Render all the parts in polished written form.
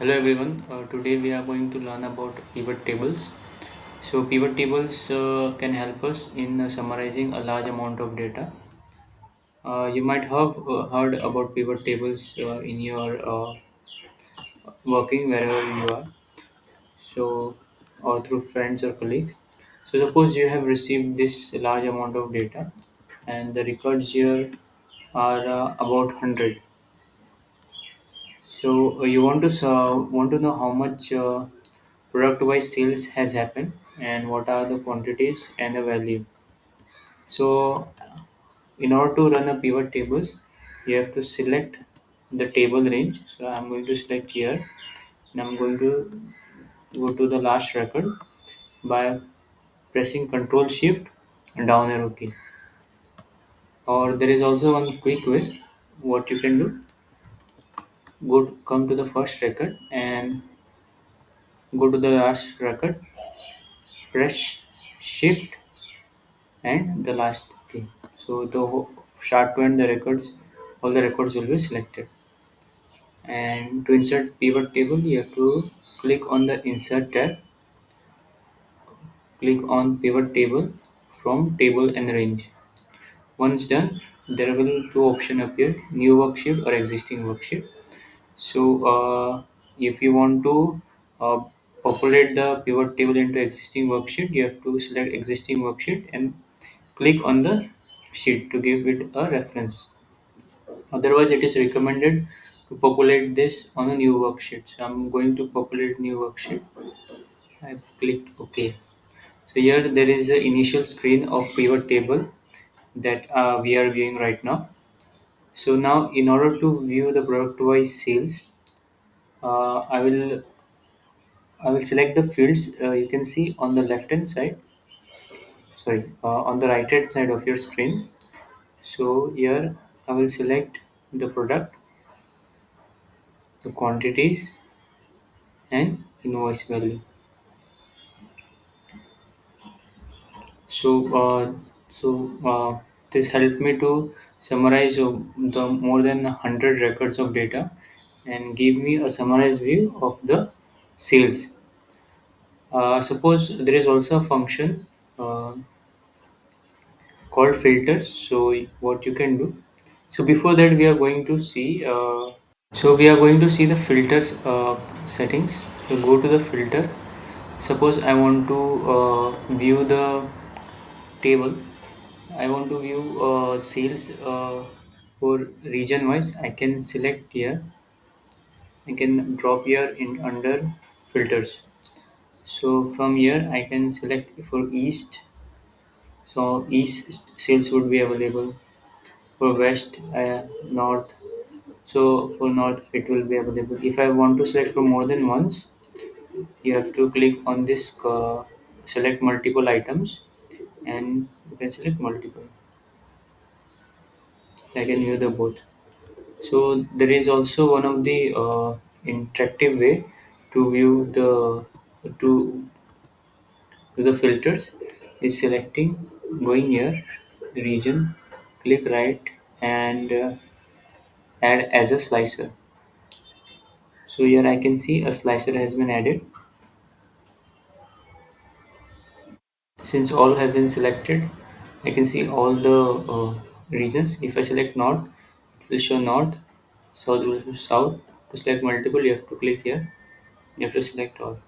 Hello everyone. Today we are going to learn about pivot tables. So pivot tables can help us in summarizing a large amount of data. You might have heard about pivot tables in your working wherever you are. So or through friends or colleagues. So suppose you have received this large amount of data, and the records here are about 100. So you want to know how much product wise sales has happened and what are the quantities and the value. So in order to run a pivot tables, you have to select the table range. So I'm going to select here, and I'm going to go to the last record by pressing Control Shift and down arrow key. Or there is also one quick way. What you can do, come to the first record and go to the last record, press Shift and the last key. So start to end the records, all the records will be selected. And to insert pivot table, you have to click on the Insert tab, click on Pivot Table from Table and Range. Once done, there will two options appear: New Worksheet or Existing Worksheet. So if you want to uh, populate the pivot table into existing worksheet, you have to select existing worksheet and click on the sheet to give it a reference. Otherwise, it is recommended to populate this on a new worksheet. So I'm going to populate new worksheet. I've clicked OK. So here there is the initial screen of pivot table that we are viewing right now. So now, in order to view the product-wise sales, uh, I will I will select the fields. You can see on the left-hand side. Sorry, on the right-hand side of your screen. So here I will select the product, the quantities, and invoice value. So, this helped me to summarize the more than 100 records of data and give me a summarized view of the sales. Suppose there is also a function called filters. So, what you can do. So, before that, we are going to see. We are going to see the filters settings. So, go to the filter. Suppose I want to view the table. I want to view sales for region wise. I can select here. I can drop here in under filters. So from here I can select for east. So east sales would be available for west, north. So for north it will be available. If I want to select for more than once, you have to click on this select multiple items, and you can select multiple. I can view the both. So there is also one of the interactive way to view to the filters is selecting, going here, region, click right, and add as a slicer. So here I can see a slicer has been added. Since all have been selected, I can see all the regions. If I select north, it will show north. South will show south. To select multiple, you have to click here. You have to select all.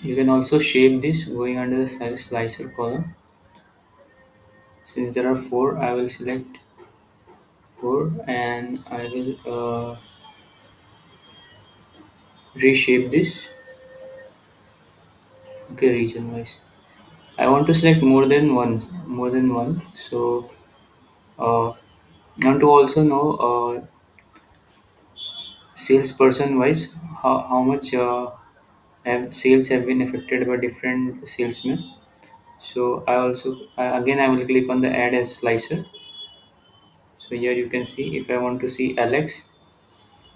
You can also shape this going under the slicer column. Since there are four, I will select four and I will reshape this. Okay, region wise. I want to select more than one. So uh, I want to also know salesperson wise how much sales have been affected by different salesmen. So again I will click on the add as slicer. So here you can see if I want to see Alex,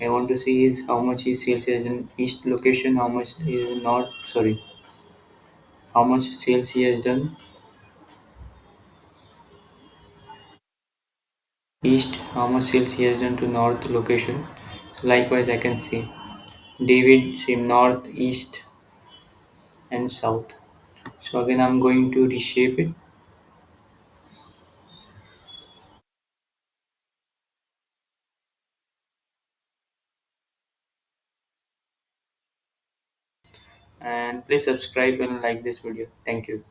I want to see is how much he sales is in east location, how much is in north. Sorry, how much sales he has done East, how much sales he has done to north location. So likewise I can see David, same north, east and south. So again I'm going to reshape it, and please subscribe and like this video. Thank you.